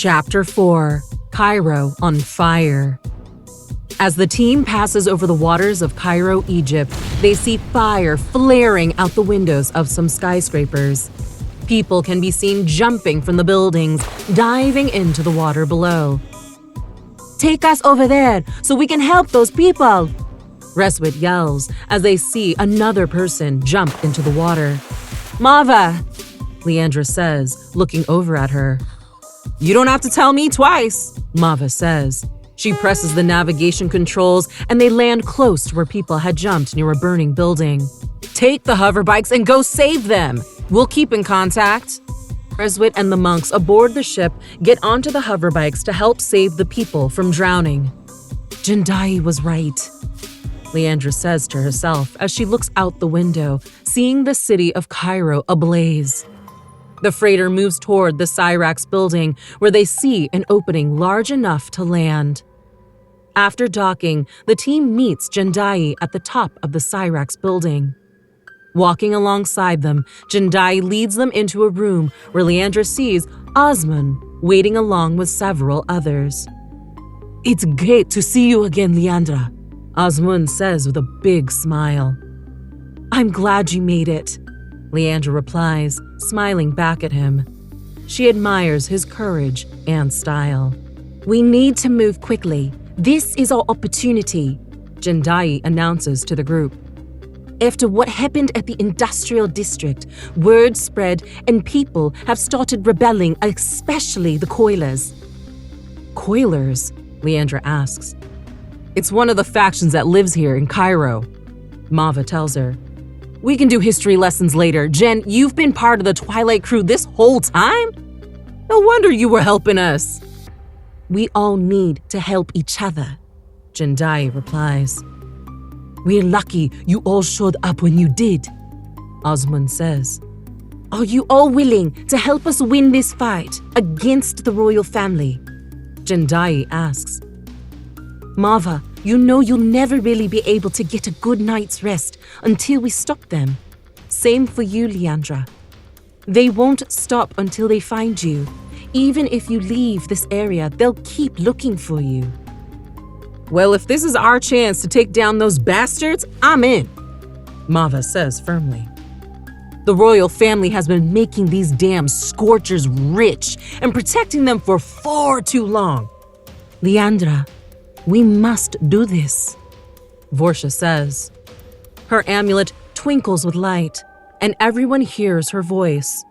Chapter 4: Cairo on Fire. As the team passes over the waters of Cairo, Egypt, they see fire flaring out the windows of some skyscrapers. People can be seen jumping from the buildings, diving into the water below. "Take us over there so we can help those people!" Reswit yells as they see another person jump into the water. "Mava," Leandra says, looking over at her. "You don't have to tell me twice," Mava says. She presses the navigation controls and they land close to where people had jumped near a burning building. "Take the hoverbikes and go save them. We'll keep in contact." Reswit and the monks aboard the ship get onto the hoverbikes to help save the people from drowning. Jendai was right, Leandra says to herself as she looks out the window, seeing the city of Cairo ablaze. The freighter moves toward the Cyrax building, where they see an opening large enough to land. After docking, the team meets Jendai at the top of the Cyrax building. Walking alongside them, Jendai leads them into a room where Leandra sees Osman waiting along with several others. "It's great to see you again, Leandra," Osman says with a big smile. "I'm glad you made it," Leandra replies, smiling back at him. She admires his courage and style. "We need to move quickly. This is our opportunity," Jendai announces to the group. "After what happened at the industrial district, word spread and people have started rebelling, especially the Coilers." "Coilers?" Leandra asks. "It's one of the factions that lives here in Cairo," Mava tells her. "We can do history lessons later. Jen, you've been part of the Twilight crew this whole time? No wonder you were helping us." "We all need to help each other," Jendai replies. "We're lucky you all showed up when you did," Osman says. "Are you all willing to help us win this fight against the royal family?" Jendai asks. "Mava, you know you'll never really be able to get a good night's rest until we stop them. Same for you, Leandra. They won't stop until they find you. Even if you leave this area, they'll keep looking for you." "Well, if this is our chance to take down those bastards, I'm in," Mava says firmly. "The royal family has been making these damn scorchers rich and protecting them for far too long." "Leandra, we must do this," Vorsha says. Her amulet twinkles with light, and everyone hears her voice.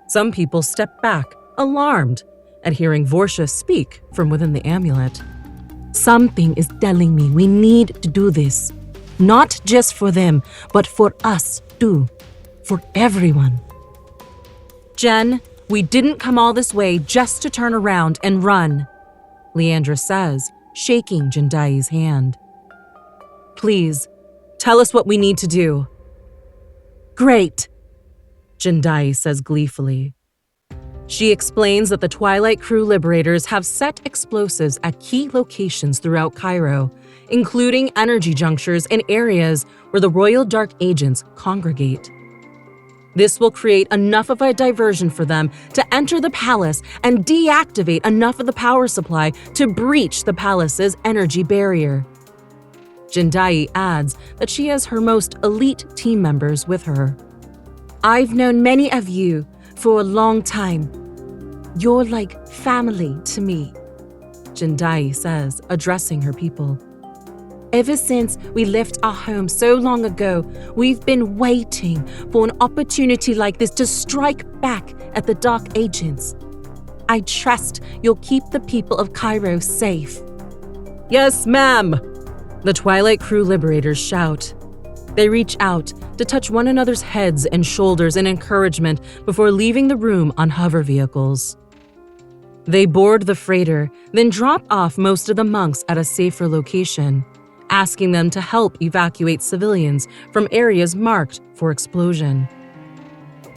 Some people step back, alarmed, at hearing Vorsha speak from within the amulet. "Something is telling me we need to do this. Not just for them, but for us too. For everyone." "Jen, we didn't come all this way just to turn around and run," Leandra says, shaking Jendai's hand. "Please, tell us what we need to do." "Great," Jendai says gleefully. She explains that the Twilight Crew liberators have set explosives at key locations throughout Cairo, including energy junctures and areas where the Royal Dark Agents congregate. This will create enough of a diversion for them to enter the palace and deactivate enough of the power supply to breach the palace's energy barrier. Jendai adds that she has her most elite team members with her. "I've known many of you for a long time. You're like family to me," Jendai says, addressing her people. "Ever since we left our home so long ago, we've been waiting for an opportunity like this to strike back at the Dark Agents. I trust you'll keep the people of Cairo safe." "Yes, ma'am," the Twilight Crew liberators shout. They reach out to touch one another's heads and shoulders in encouragement before leaving the room on hover vehicles. They board the freighter, then drop off most of the monks at a safer location, asking them to help evacuate civilians from areas marked for explosion.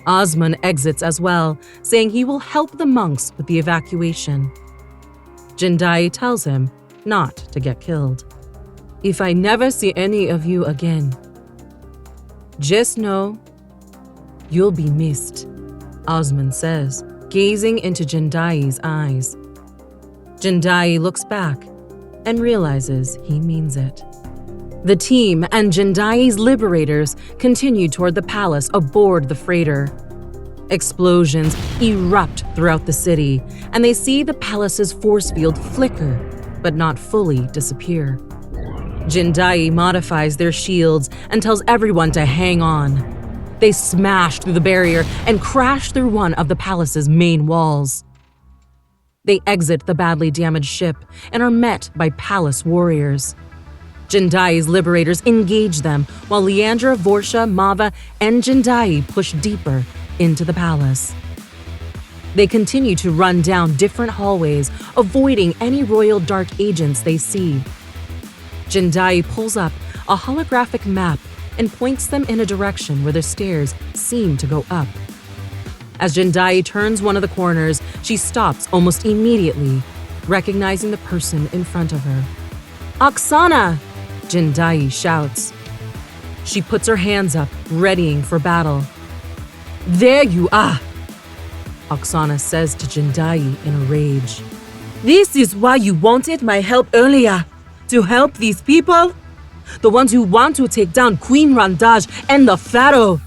Osman exits as well, saying he will help the monks with the evacuation. Jendai tells him not to get killed. "If I never see any of you again, just know you'll be missed," Osman says, gazing into Jindai's eyes. Jindai looks back and realizes he means it. The team and Jindai's liberators continue toward the palace aboard the freighter. Explosions erupt throughout the city, and they see the palace's force field flicker, but not fully disappear. Jindai modifies their shields and tells everyone to hang on. They smash through the barrier and crash through one of the palace's main walls. They exit the badly damaged ship and are met by palace warriors. Jindai's liberators engage them, while Leandra, Vorsha, Mava, and Jindai push deeper into the palace. They continue to run down different hallways, avoiding any royal dark agents they see. Jindai pulls up a holographic map and points them in a direction where the stairs seem to go up. As Jindai turns one of the corners, she stops almost immediately, recognizing the person in front of her. "Oksana!" Jindai shouts. She puts her hands up, readying for battle. "There you are!" Oksana says to Jindai in a rage. "This is why you wanted my help earlier, to help these people? The ones who want to take down Queen Randaj and the Pharaoh.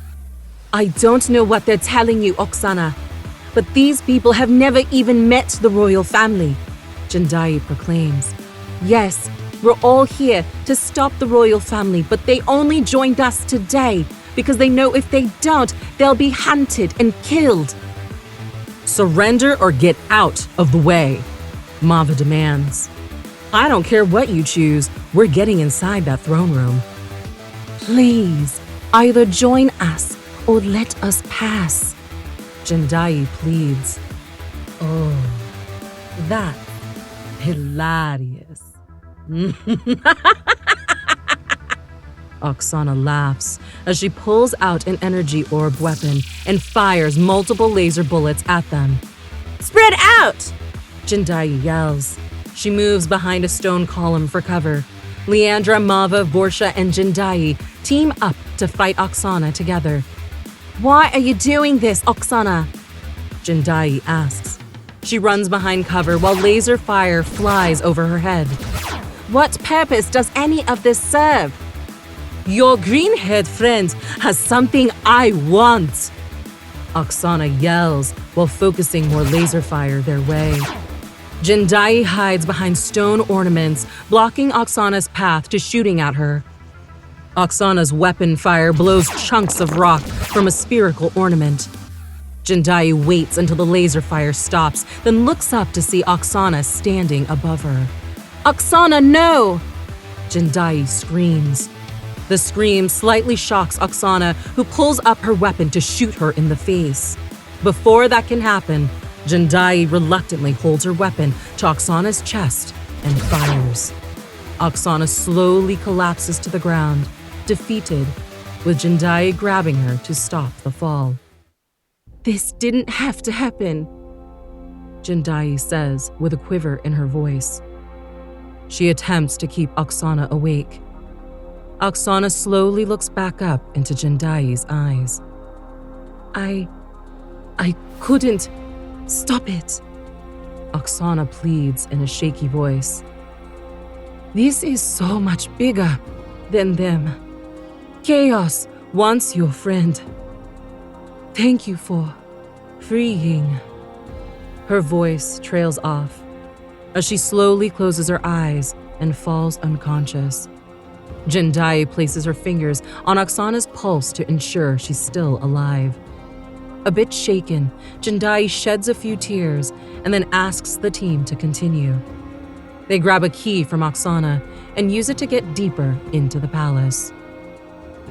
I don't know what they're telling you, Oksana, but these people have never even met the royal family," Jindai proclaims. "Yes, we're all here to stop the royal family, but they only joined us today because they know if they don't, they'll be hunted and killed." "Surrender or get out of the way," Mava demands. "I don't care what you choose, we're getting inside that throne room." "Please, either join us or let us pass," Jindai pleads. "Oh, that's hilarious." Oksana laughs as she pulls out an energy orb weapon and fires multiple laser bullets at them. "Spread out!" Jindai yells. She moves behind a stone column for cover. Leandra, Mava, Vorsha, and Jindai team up to fight Oksana together. "Why are you doing this, Oksana?" Jindai asks. She runs behind cover while laser fire flies over her head. "What purpose does any of this serve?" "Your green-haired friend has something I want," Oksana yells while focusing more laser fire their way. Jindai hides behind stone ornaments, blocking Oksana's path to shooting at her. Oksana's weapon fire blows chunks of rock from a spherical ornament. Jindai waits until the laser fire stops, then looks up to see Oksana standing above her. "Oksana, no!" Jindai screams. The scream slightly shocks Oksana, who pulls up her weapon to shoot her in the face. Before that can happen, Jindai reluctantly holds her weapon to Oksana's chest and fires. Oksana slowly collapses to the ground, defeated, with Jindai grabbing her to stop the fall. "This didn't have to happen," Jindai says with a quiver in her voice. She attempts to keep Oksana awake. Oksana slowly looks back up into Jindai's eyes. I couldn't stop it," Oksana pleads in a shaky voice. "This is so much bigger than them. Chaos wants your friend. Thank you for freeing." Her voice trails off as she slowly closes her eyes and falls unconscious. Jindai places her fingers on Oksana's pulse to ensure she's still alive. A bit shaken, Jindai sheds a few tears and then asks the team to continue. They grab a key from Oksana and use it to get deeper into the palace.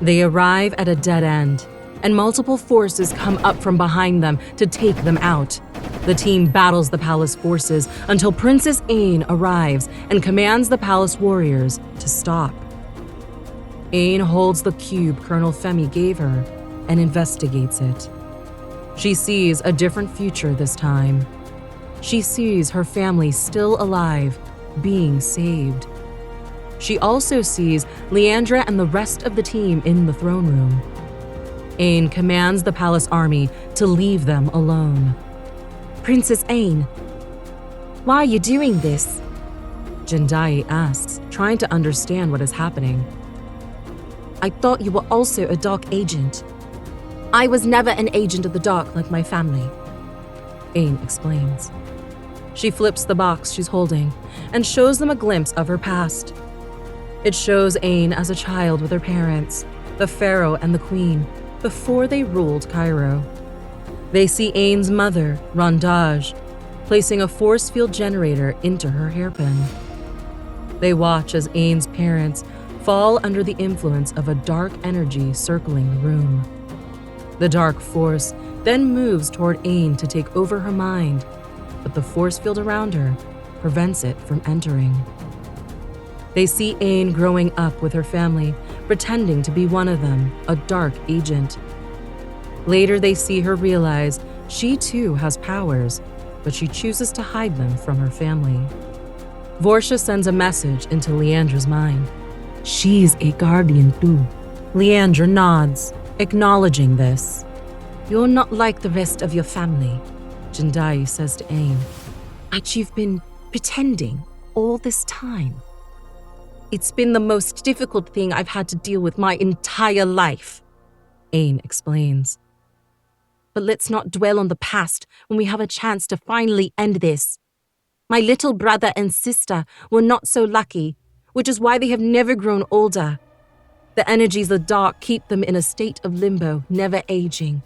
They arrive at a dead end, and multiple forces come up from behind them to take them out. The team battles the palace forces until Princess Ain arrives and commands the palace warriors to stop. Ain holds the cube Colonel Femi gave her and investigates it. She sees a different future this time. She sees her family still alive, being saved. She also sees Leandra and the rest of the team in the throne room. Ain commands the palace army to leave them alone. Princess Ain, why are you doing this? Jindai asks, trying to understand what is happening. I thought you were also a dark agent. I was never an agent of the dark like my family, Ain explains. She flips the box she's holding and shows them a glimpse of her past. It shows Ain as a child with her parents, the pharaoh and the queen, before they ruled Cairo. They see Ain's mother, Rondage, placing a force field generator into her hairpin. They watch as Ain's parents fall under the influence of a dark energy circling the room. The dark force then moves toward Ain to take over her mind, but the force field around her prevents it from entering. They see Ain growing up with her family, pretending to be one of them, a dark agent. Later, they see her realize she too has powers, but she chooses to hide them from her family. Vorsha sends a message into Leandra's mind. She's a guardian too. Leandra nods, acknowledging this. You're not like the rest of your family, Jindai says to Ain. But you've been pretending all this time. It's been the most difficult thing I've had to deal with my entire life, Ain explains. But let's not dwell on the past when we have a chance to finally end this. My little brother and sister were not so lucky, which is why they have never grown older. The energies of the dark keep them in a state of limbo, never aging.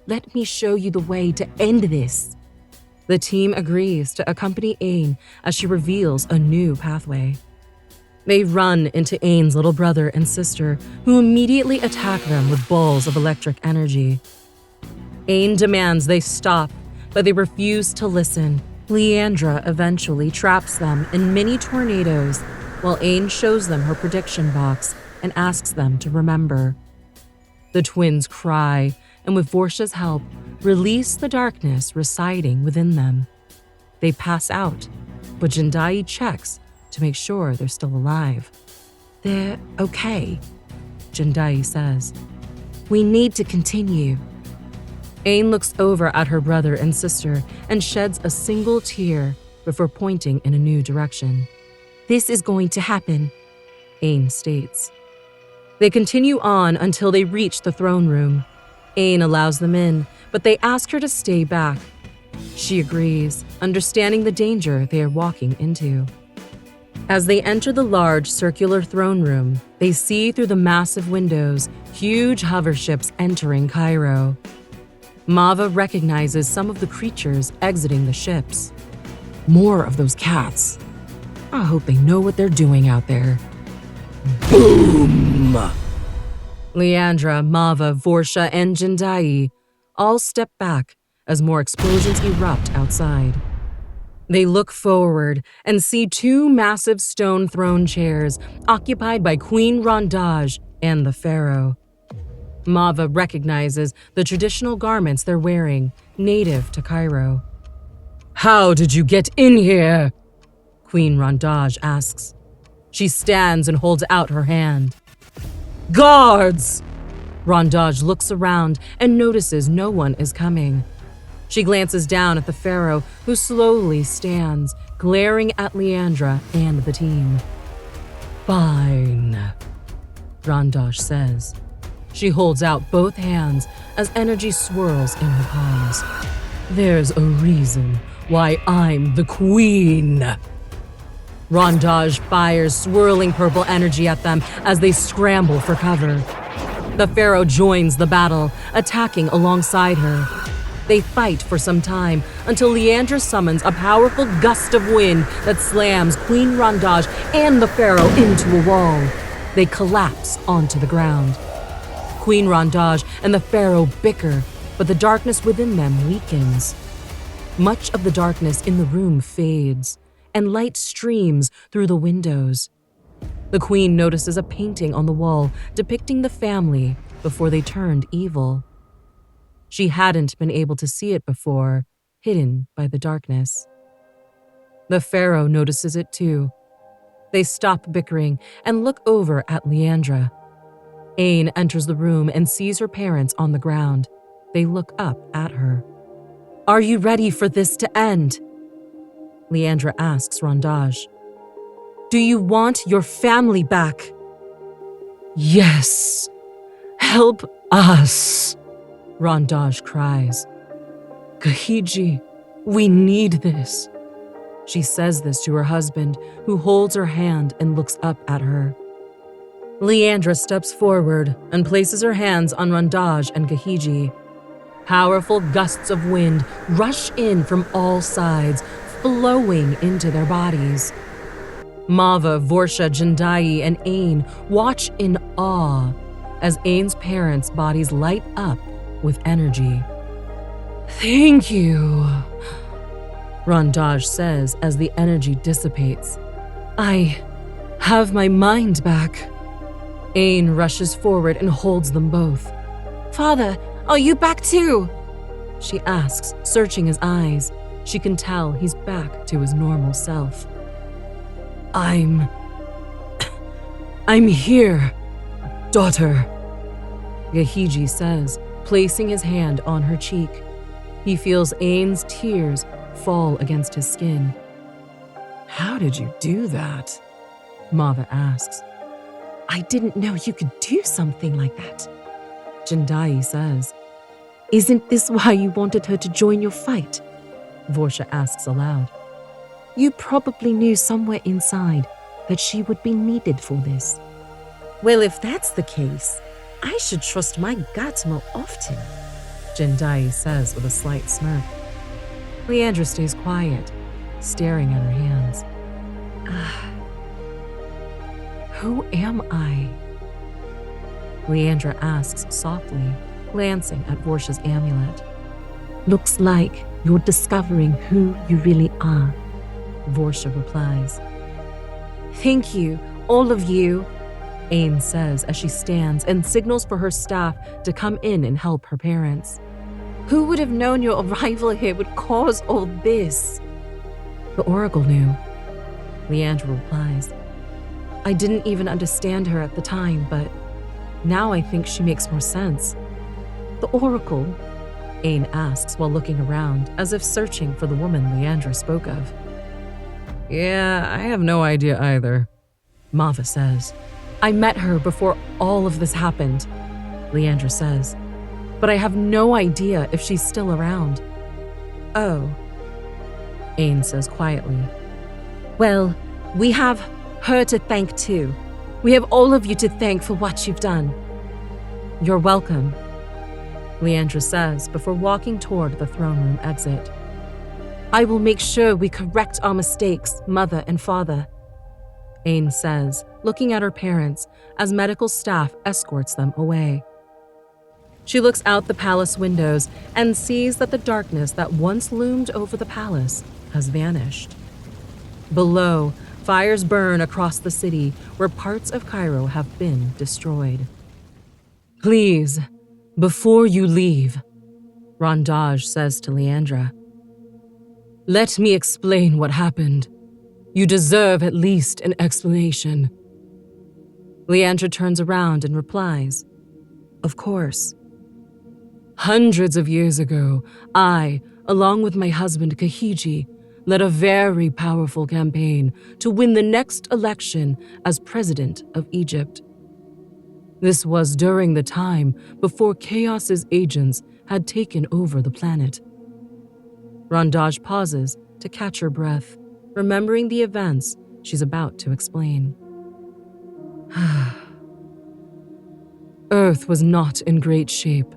Let me show you the way to end this. The team agrees to accompany Ain as she reveals a new pathway. They run into Ain's little brother and sister, who immediately attack them with balls of electric energy. Ain demands they stop, but they refuse to listen. Leandra eventually traps them in mini tornadoes, while Ain shows them her prediction box and asks them to remember. The twins cry, and with Vorsha's help, release the darkness residing within them. They pass out, but Jindai checks to make sure they're still alive. They're okay, Jindai says. We need to continue. Ain looks over at her brother and sister and sheds a single tear before pointing in a new direction. This is going to happen, Ain states. They continue on until they reach the throne room. Ain allows them in, but they ask her to stay back. She agrees, understanding the danger they are walking into. As they enter the large circular throne room, they see through the massive windows huge hover ships entering Cairo. Mava recognizes some of the creatures exiting the ships. More of those cats. I hope they know what they're doing out there. Boom! Leandra, Mava, Vorsha, and Jindai all step back as more explosions erupt outside. They look forward and see two massive stone throne chairs occupied by Queen Rondage and the Pharaoh. Mava recognizes the traditional garments they're wearing, native to Cairo. How did you get in here? Queen Rondage asks. She stands and holds out her hand. Guards! Rondage looks around and notices no one is coming. She glances down at the pharaoh, who slowly stands, glaring at Leandra and the team. Fine, Rondage says. She holds out both hands as energy swirls in her palms. There's a reason why I'm the queen. Rondage fires swirling purple energy at them as they scramble for cover. The pharaoh joins the battle, attacking alongside her. They fight for some time until Leandra summons a powerful gust of wind that slams Queen Rondage and the pharaoh into a wall. They collapse onto the ground. Queen Rondage and the pharaoh bicker, but the darkness within them weakens. Much of the darkness in the room fades, and light streams through the windows. The queen notices a painting on the wall depicting the family before they turned evil. She hadn't been able to see it before, hidden by the darkness. The pharaoh notices it too. They stop bickering and look over at Leandra. Ain enters the room and sees her parents on the ground. They look up at her. Are you ready for this to end? Leandra asks Rondage. Do you want your family back? Yes. Help us, Rondage cries. Kahiji, we need this. She says this to her husband, who holds her hand and looks up at her. Leandra steps forward and places her hands on Rondage and Kahiji. Powerful gusts of wind rush in from all sides, flowing into their bodies. Mava, Vorsha, Jindai, and Ain watch in awe as Ain's parents' bodies light up with energy. Thank you, Rondage says as the energy dissipates. I have my mind back. Ain rushes forward and holds them both. Father, are you back too? She asks, searching his eyes. She can tell he's back to his normal self. I'm here, daughter, Gahiji says, placing his hand on her cheek. He feels Ain's tears fall against his skin. How did you do that? Mava asks. I didn't know you could do something like that, Jindai says. Isn't this why you wanted her to join your fight? Vorsha asks aloud. You probably knew somewhere inside that she would be needed for this. Well, if that's the case, I should trust my gut more often, Jindai says with a slight smirk. Leandra stays quiet, staring at her hands. Who am I? Leandra asks softly, glancing at Vorsha's amulet. Looks like you're discovering who you really are, Vorsha replies. Thank you, all of you, Ain says as she stands and signals for her staff to come in and help her parents. Who would have known your arrival here would cause all this? The Oracle knew, Leandra replies. I didn't even understand her at the time, but now I think she makes more sense. The Oracle? Ain asks while looking around, as if searching for the woman Leandra spoke of. Yeah, I have no idea either, Mava says. I met her before all of this happened, Leandra says. But I have no idea if she's still around. Oh, Ain says quietly. Well, we have her to thank too. We have all of you to thank for what you've done. You're welcome, Leandra says before walking toward the throne room exit. I will make sure we correct our mistakes, mother and father, Ain says, looking at her parents as medical staff escorts them away. She looks out the palace windows and sees that the darkness that once loomed over the palace has vanished. Below, fires burn across the city where parts of Cairo have been destroyed. Please, before you leave, Rondage says to Leandra, let me explain what happened. You deserve at least an explanation. Leandra turns around and replies, of course. Hundreds of years ago, I, along with my husband Kahiji, led a very powerful campaign to win the next election as president of Egypt. This was during the time before Chaos's agents had taken over the planet. Rondage pauses to catch her breath, remembering the events she's about to explain. Earth was not in great shape,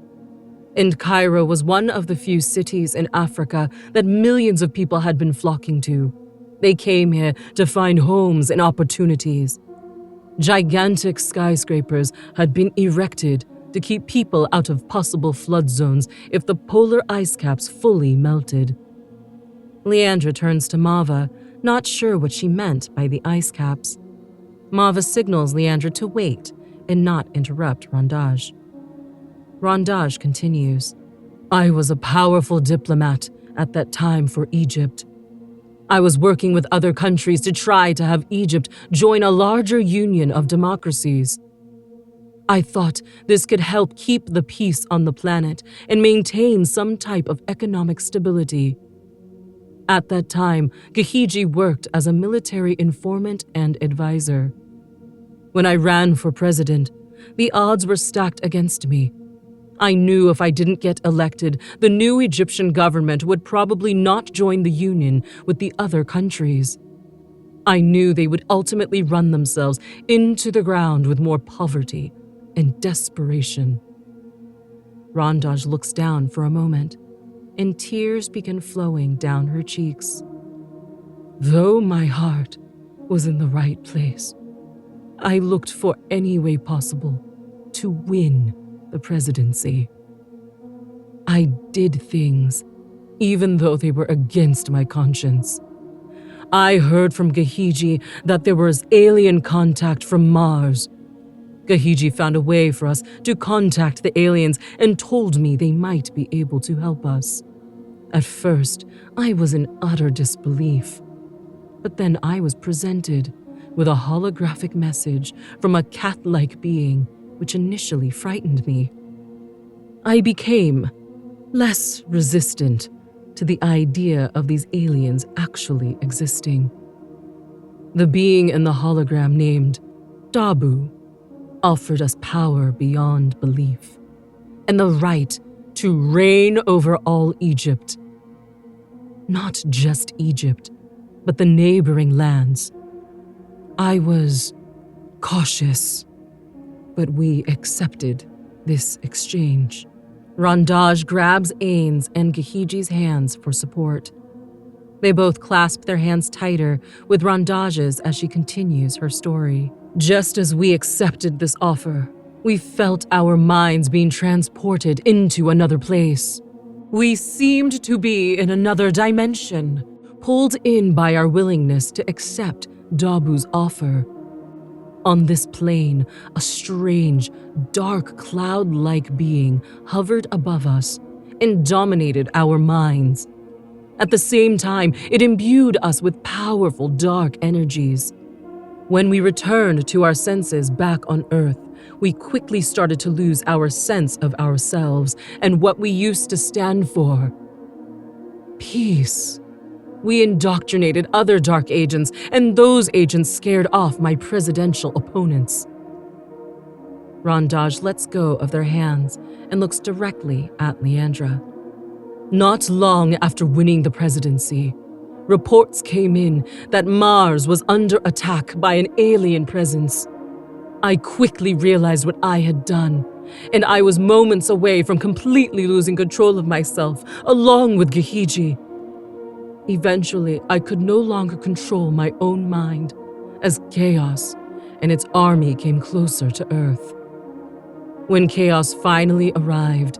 and Cairo was one of the few cities in Africa that millions of people had been flocking to. They came here to find homes and opportunities. Gigantic skyscrapers had been erected to keep people out of possible flood zones if the polar ice caps fully melted. Leandra turns to Mava, not sure what she meant by the ice caps. Mava signals Leandra to wait and not interrupt Rondage. Rondage continues, I was a powerful diplomat at that time for Egypt. I was working with other countries to try to have Egypt join a larger union of democracies. I thought this could help keep the peace on the planet and maintain some type of economic stability. At that time, Gahiji worked as a military informant and advisor. When I ran for president, the odds were stacked against me. I knew if I didn't get elected, the new Egyptian government would probably not join the union with the other countries. I knew they would ultimately run themselves into the ground with more poverty and desperation. Randaj looks down for a moment, and tears begin flowing down her cheeks. Though my heart was in the right place, I looked for any way possible to win the presidency. I did things, even though they were against my conscience. I heard from Gahiji that there was alien contact from Mars. Gahiji found a way for us to contact the aliens and told me they might be able to help us. At first, I was in utter disbelief. But then I was presented with a holographic message from a cat-like being, which initially frightened me. I became less resistant to the idea of these aliens actually existing. The being in the hologram named Dabu offered us power beyond belief and the right to reign over all Egypt. Not just Egypt, but the neighboring lands. I was cautious, but we accepted this exchange. Randaj grabs Ain's and Gahiji's hands for support. They both clasp their hands tighter, with Randaj's as she continues her story. Just as we accepted this offer, we felt our minds being transported into another place. We seemed to be in another dimension, pulled in by our willingness to accept Dabu's offer. On this plane, a strange, dark cloud-like being hovered above us and dominated our minds. At the same time, it imbued us with powerful dark energies. When we returned to our senses back on Earth, we quickly started to lose our sense of ourselves and what we used to stand for. Peace. We indoctrinated other dark agents, and those agents scared off my presidential opponents. Randaj lets go of their hands and looks directly at Leandra. Not long after winning the presidency, reports came in that Mars was under attack by an alien presence. I quickly realized what I had done, and I was moments away from completely losing control of myself, along with Gahiji. Eventually, I could no longer control my own mind, as Chaos and its army came closer to Earth. When Chaos finally arrived,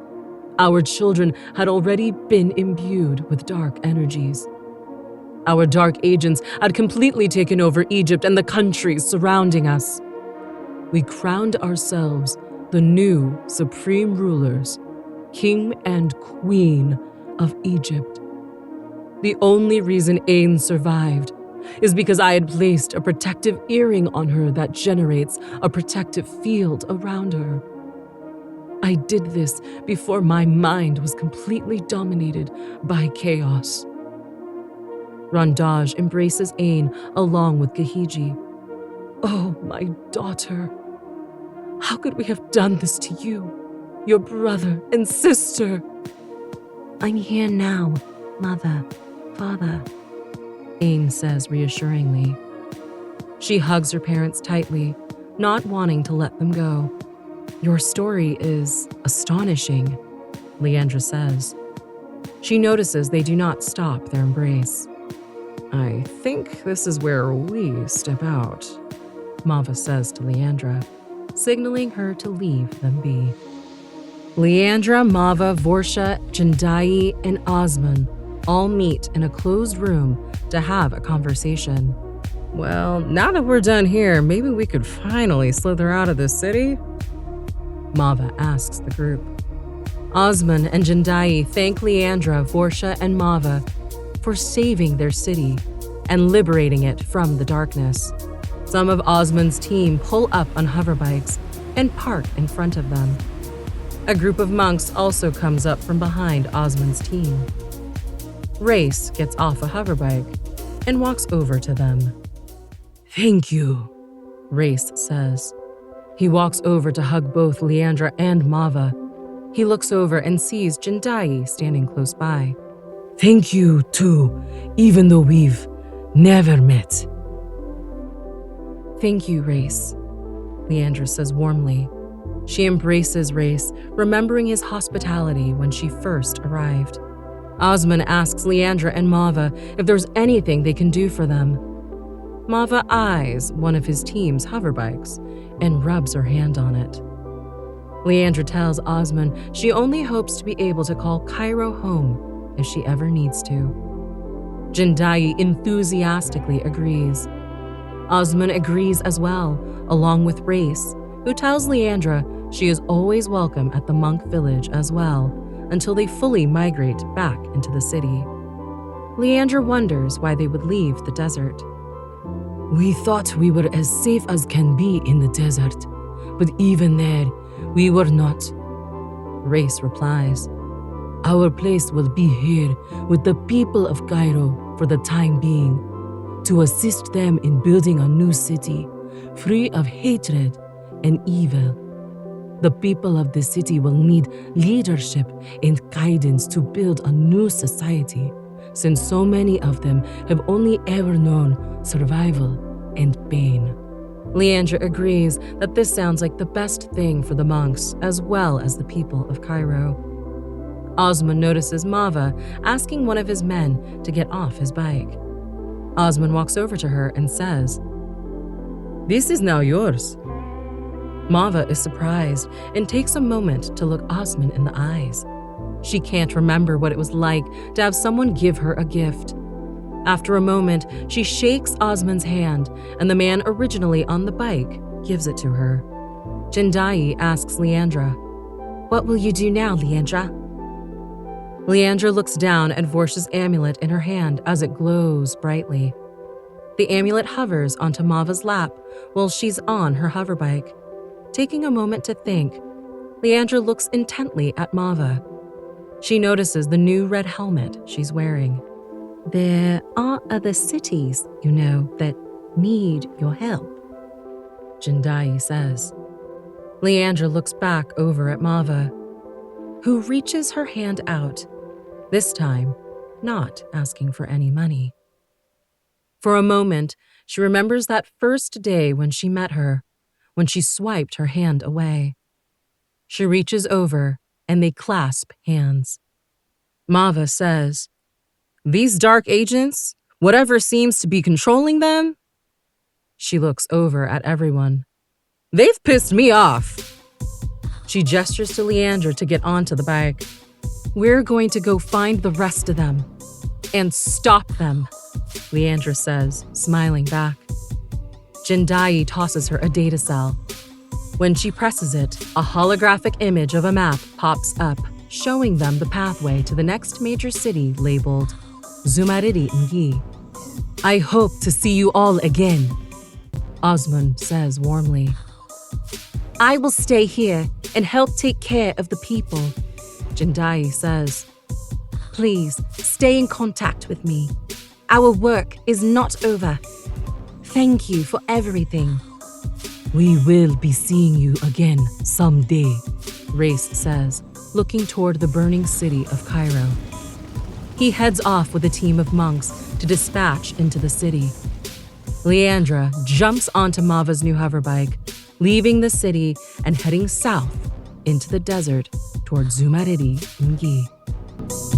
our children had already been imbued with dark energies. Our dark agents had completely taken over Egypt and the countries surrounding us. We crowned ourselves the new supreme rulers, King and Queen of Egypt. The only reason Ain survived is because I had placed a protective earring on her that generates a protective field around her. I did this before my mind was completely dominated by chaos. Randaj embraces Ain along with Gahiji. Oh, my daughter. How could we have done this to you, your brother and sister? I'm here now, Mother, Father, Ain says reassuringly. She hugs her parents tightly, not wanting to let them go. Your story is astonishing, Leandra says. She notices they do not stop their embrace. I think this is where we step out, Mava says to Leandra, signaling her to leave them be. Leandra, Mava, Vorsha, Jindai, and Osman all meet in a closed room to have a conversation. Well, now that we're done here, maybe we could finally slither out of this city? Mava asks the group. Osman and Jindai thank Leandra, Vorsha, and Mava for saving their city and liberating it from the darkness. Some of Osman's team pull up on hoverbikes and park in front of them. A group of monks also comes up from behind Osman's team. Race gets off a hoverbike and walks over to them. "Thank you," Race says. He walks over to hug both Leandra and Mava. He looks over and sees Jindai standing close by. "Thank you, too, even though we've never met." "Thank you, Race," Leandra says warmly. She embraces Race, remembering his hospitality when she first arrived. Osman asks Leandra and Mava if there's anything they can do for them. Mava eyes one of his team's hoverbikes and rubs her hand on it. Leandra tells Osman she only hopes to be able to call Cairo home if she ever needs to. Jindai enthusiastically agrees. Osman agrees as well, along with Race, who tells Leandra she is always welcome at the monk village as well, until they fully migrate back into the city. Leandra wonders why they would leave the desert. "We thought we were as safe as can be in the desert, but even there, we were not." Race replies, "Our place will be here with the people of Cairo for the time being, to assist them in building a new city, free of hatred and evil. The people of the city will need leadership and guidance to build a new society, since so many of them have only ever known survival and pain." Leandra agrees that this sounds like the best thing for the monks as well as the people of Cairo. Osman notices Mava asking one of his men to get off his bike. Osman walks over to her and says, "This is now yours." Mava is surprised and takes a moment to look Osman in the eyes. She can't remember what it was like to have someone give her a gift. After a moment, she shakes Osman's hand, and the man originally on the bike gives it to her. Jindai asks Leandra, "What will you do now, Leandra?" Leandra looks down at Vorsh's amulet in her hand as it glows brightly. The amulet hovers onto Mava's lap while she's on her hoverbike. Taking a moment to think, Leandra looks intently at Mava. She notices the new red helmet she's wearing. "There are other cities, you know, that need your help," Jindai says. Leandra looks back over at Mava, who reaches her hand out, this time not asking for any money. For a moment, she remembers that first day when she met her, when she swiped her hand away. She reaches over and they clasp hands. Mava says, "These dark agents, whatever seems to be controlling them," she looks over at everyone, "they've pissed me off." She gestures to Leandra to get onto the bike. "We're going to go find the rest of them and stop them," Leandra says, smiling back. Jindai tosses her a data cell. When she presses it, a holographic image of a map pops up, showing them the pathway to the next major city labeled Zumaridi Ngi. "I hope to see you all again," Osman says warmly. "I will stay here and help take care of the people," Jindai says. "Please stay in contact with me. Our work is not over. Thank you for everything." "We will be seeing you again someday," Race says, looking toward the burning city of Cairo. He heads off with a team of monks to dispatch into the city. Leandra jumps onto Mava's new hoverbike, leaving the city and heading south into the desert toward Zumaridi Ngi.